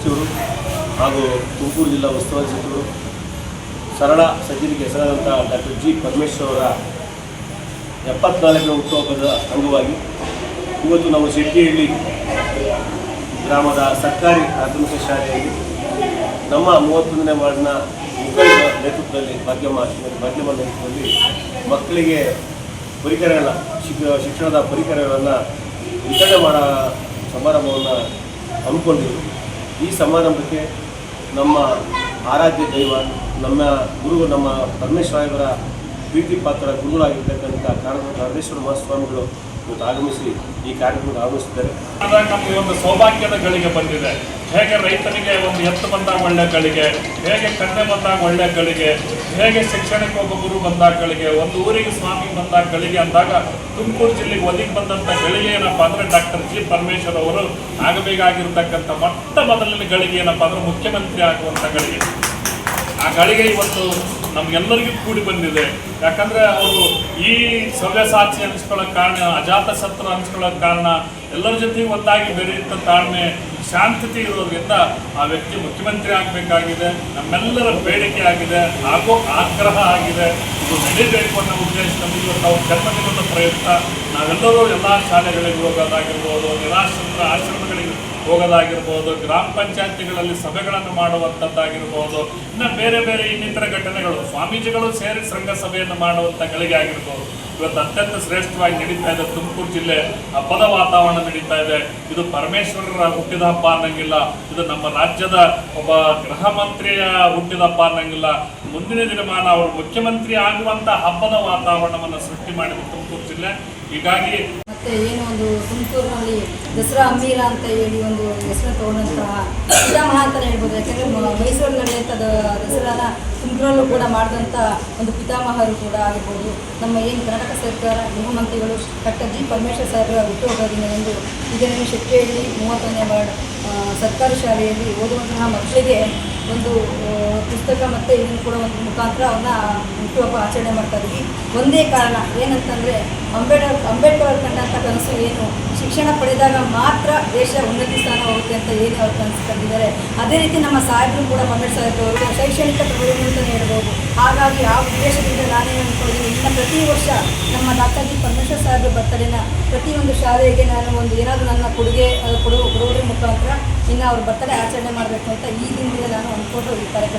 ಸಚಿವರು ಹಾಗೂ ತುಮಕೂರು ಜಿಲ್ಲಾ ಉಸ್ತುವಾರಿ ಸಚಿವರು ಸರಳ ಸಚಿವರಿಗೆ ಹೆಸರಾದಂಥ ಡಾಕ್ಟರ್ ಜಿ ಪರಮೇಶ್ವರ್ ಅವರ 74ನೇ ಹುಟ್ಟುಹಬ್ಬದ ಅಂಗವಾಗಿ ಇವತ್ತು ನಾವು ಶೆಟ್ಟಿಹಳ್ಳಿ ಗ್ರಾಮದ ಸರ್ಕಾರಿ ಪ್ರಾಥಮಿಕ ಶಾಲೆಯಲ್ಲಿ ನಮ್ಮ 31ನೇ ವಾರ್ಡ್ನ ಮುಖಂಡರ ನೇತೃತ್ವದಲ್ಲಿ ಭಾಗ್ಯಮ್ಮ ನೇತೃತ್ವದಲ್ಲಿ ಮಕ್ಕಳಿಗೆ ಪರಿಕರಗಳ ಶಿಕ್ಷಣದ ಪರಿಕರಗಳನ್ನು ವಿತರಣೆ ಮಾಡೋ ಸಮಾರಂಭವನ್ನು ಹಮ್ಮಿಕೊಂಡಿದ್ದರು. ಈ ಸಮಾರಂಭಕ್ಕೆ ನಮ್ಮ ಆರಾಧ್ಯ ದೈವ ನಮ್ಮ ಗುರು ನಮ್ಮ ಪರಮೇಶ್ವರ ಪ್ರೀತಿ ಪಾತ್ರ ಗುರುಗಳಾಗಿರ್ತಕ್ಕಂಥ ಕಾರಣೇಶ್ವರ ಮಹಾಸ್ವಾಮಿಗಳು ಇವತ್ತು ಆಗಮಿಸಿ ಈ ಕಾರ್ಯಕ್ರಮಕ್ಕೆ ಆಗಮಿಸಿದ್ದಾರೆ. ನಮಗೆ ಒಂದು ಸೌಭಾಗ್ಯದ ಗಳಿಗೆ ಬಂದಿದೆ. ಹೇಗೆ ರೈತನಿಗೆ ಒಂದು ಎತ್ತು ಬಂದಾಗ ಒಳ್ಳೆ ಗಳಿಗೆ, ಹೇಗೆ ಕನ್ಯೆ ಬಂದಾಗ ಒಳ್ಳೆ ಗಳಿಗೆ, ಹೇಗೆ ಶಿಕ್ಷಣಕ್ಕೆ ಒಬ್ಬ ಗುರು ಬಂದಾಗ ಗಳಿಗೆ, ಒಂದು ಊರಿಗೆ ಸ್ವಾಮಿ ಬಂದಾಗ ಗಳಿಗೆ ಅಂದಾಗ ತುಮಕೂರು ಜಿಲ್ಲೆಗೆ ಒದಗಿ ಬಂದಂಥ ಗಳಿಗೆ ಏನಪ್ಪ ಅಂದರೆ ಡಾಕ್ಟರ್ ಜಿ ಪರಮೇಶ್ವರ್ ಅವರು ಆಗಬೇಕಾಗಿರ್ತಕ್ಕಂಥ ಮೊದಲನೇ ಗಳಿಗೆ ಏನಪ್ಪ ಅಂದರೆ ಮುಖ್ಯಮಂತ್ರಿ ಆಗುವಂಥ ಗಳಿಗೆ. ಆ ಗಳಿಗೆ ಇವತ್ತು ನಮಗೆಲ್ಲರಿಗೂ ಕೂಡಿ ಬಂದಿದೆ. ಯಾಕಂದರೆ ಅವರು ಈ ಸವ್ಯಸಾಚಿ ಅನಿಸ್ಕೊಳ್ಳೋಕೆ ಕಾರಣ, ಅಜಾತ ಶತ್ರು ಅನಿಸ್ಕೊಳ್ಳೋಕೆ ಕಾರಣ, ಎಲ್ಲರ ಜೊತೆಗೆ ಒಂದಾಗಿ ಬೆರೆಯುತ್ತ ತಾಳ್ಮೆ ಶಾಂತತೆ ಇರೋದ್ರಿಂದ ಆ ವ್ಯಕ್ತಿ ಮುಖ್ಯಮಂತ್ರಿ ಆಗಬೇಕಾಗಿದೆ. ನಮ್ಮೆಲ್ಲರ ಬೇಡಿಕೆ ಆಗಿದೆ ಹಾಗೂ ಆಗ್ರಹ ಆಗಿದೆ. ಇದು ನಡೀಬೇಕು ಅನ್ನೋ ಉದ್ದೇಶ ನಮಗೆ ಇವತ್ತು ಅವ್ರ ಜನ್ಮದಿನದ ಪ್ರಯುಕ್ತ ನಾವೆಲ್ಲರೂ ಎಲ್ಲ ಶಾಲೆಗಳಿಗೆ ಹೋಗೋದಾಗಿರ್ಬೋದು, ನಿರಾಶ್ರಿತರ ಆಶ್ರಮಗಳಿಗೆ ಹೋಗೋದಾಗಿರ್ಬೋದು, ಗ್ರಾಮ ಪಂಚಾಯತಿಗಳಲ್ಲಿ ಸಭೆಗಳನ್ನು ಮಾಡುವಂಥದ್ದಾಗಿರ್ಬೋದು, ಇನ್ನು ಬೇರೆ ಬೇರೆ ಇನ್ನಿತರ ಘಟನೆಗಳು ಸ್ವಾಮೀಜಿಗಳು ಸೇರಿ ಶೃಂಗ ಸಭೆಯನ್ನು ಮಾಡುವಂಥ ಗಳಿಗೆ ಆಗಿರ್ಬೋದು. ಇವತ್ತು ಅತ್ಯಂತ ಶ್ರೇಷ್ಠವಾಗಿ ನಡೀತಾ ಇದೆ. ತುಮಕೂರು ಜಿಲ್ಲೆ ಹಬ್ಬದ ವಾತಾವರಣ ನಡೀತಾ ಇದೆ. ಇದು ಪರಮೇಶ್ವರರ ಹುಟ್ಟಿದ ಹಬ್ಬ ಅನ್ನಂಗಿಲ್ಲ, ಇದು ನಮ್ಮ ರಾಜ್ಯದ ಒಬ್ಬ ಗೃಹ ಮಂತ್ರಿಯ ಹುಟ್ಟಿದ ಹಬ್ಬ ಅನ್ನಂಗಿಲ್ಲ. ಮುಂದಿನ ದಿನಮಾನ ಅವರು ಮುಖ್ಯಮಂತ್ರಿ ಆಗುವಂಥ ಹಬ್ಬದ ವಾತಾವರಣವನ್ನು ಸೃಷ್ಟಿ ಮಾಡಿದ ತುಮಕೂರು ಜಿಲ್ಲೆ. ಹೀಗಾಗಿ ಮತ್ತೆ ಏನು ಒಂದು ತುಮಕೂರಿನಲ್ಲಿ ದಸರಾ ಅಮೀರ ಅಂತ ಹೇಳಿ ಒಂದು ಹೆಸರು ತಗೊಂಡಂತಹ ಪಿತಾಮಹ ಅಂತಲೇ ಹೇಳ್ಬೋದು. ಯಾಕೆಂದರೆ ಮೈಸೂರಿನಲ್ಲಿ ಅಂತ ದಸರಾನ ತುಮಕೂರಲ್ಲೂ ಕೂಡ ಮಾಡಿದಂಥ ಒಂದು ಪಿತಾಮಹರು ಕೂಡ ಆಗಿರ್ಬೋದು. ನಮ್ಮ ಏನು ಕರ್ನಾಟಕ ಸರ್ಕಾರ ಗೃಹ ಮಂತ್ರಿಗಳು ಡಾಕ್ಟರ್ ಜಿ ಪರಮೇಶ್ವರ್ ಸರ್ ಹುಟ್ಟುಹಬ್ಬ ದಿನದಂದು ಇದನ್ನು ಶೆಟ್ಟಿಹಳ್ಳಿ 31ನೇ ವಾರ್ಡ್ ಸರ್ಕಾರಿ ಶಾಲೆಯಲ್ಲಿ ಓದುವಂತಹ ಮಕ್ಕಳಿಗೆ ಒಂದು ಪುಸ್ತಕ ಮತ್ತು ಇದನ್ನು ಕೂಡ ಒಂದು ಮುಖಾಂತರ ಅವ್ರನ್ನ ಹುಟ್ಟುಹಬ್ಬ ಆಚರಣೆ ಮಾಡ್ತಾ ಇದ್ದೀವಿ. ಒಂದೇ ಕಾರಣ ಏನಂತಂದರೆ ಅಂಬೇಡ್ಕರ್ ಕಂಡಂಥ ಕನಸು ಏನು, ಶಿಕ್ಷಣ ಪಡೆದಾಗ ಮಾತ್ರ ದೇಶ ಉನ್ನತಿ ಸ್ಥಾನ ಹೋಗುತ್ತೆ ಅಂತ ಏನು ಅವ್ರು ಕನಸು ಕಂಡಿದ್ದಾರೆ. ಅದೇ ರೀತಿ ನಮ್ಮ ಸಾಹೇಬರು ಕೂಡ ಪರಮೇಶ್ವರ್ ಅವರು ಶೈಕ್ಷಣಿಕ ಪ್ರಬಂಧ ಅಂತಲೇ ಹೇಳ್ಬೋದು. ಹಾಗಾಗಿ ಆ ಉದ್ದೇಶದಿಂದ ನಾನೇನು ಅಂದ್ಕೊಂಡಿದ್ದೀನಿ, ಇನ್ನು ಪ್ರತಿ ವರ್ಷ ನಮ್ಮ ಡಾಕ್ಟರ್ ಜಿ ಪರಮೇಶ್ವರ್ ಸಾಹೇಬ್ರ ಬರ್ತಡೇನ ಪ್ರತಿಯೊಂದು ಶಾಲೆಗೆ ನಾನು ಒಂದು ಏನಾದರೂ ನನ್ನ ಕೊಡುಗೆ ಕೊಡೋದ್ರ ಮುಖಾಂತರ ಇನ್ನು ಅವ್ರ ಬರ್ತಡೇ ಆಚರಣೆ ಮಾಡಬೇಕು ಅಂತ ಈ ದಿನದಿಂದ ನಾನು ಅಂದ್ಕೊಂಡು ಈ ಕಾರ್ಯಕ್ರಮ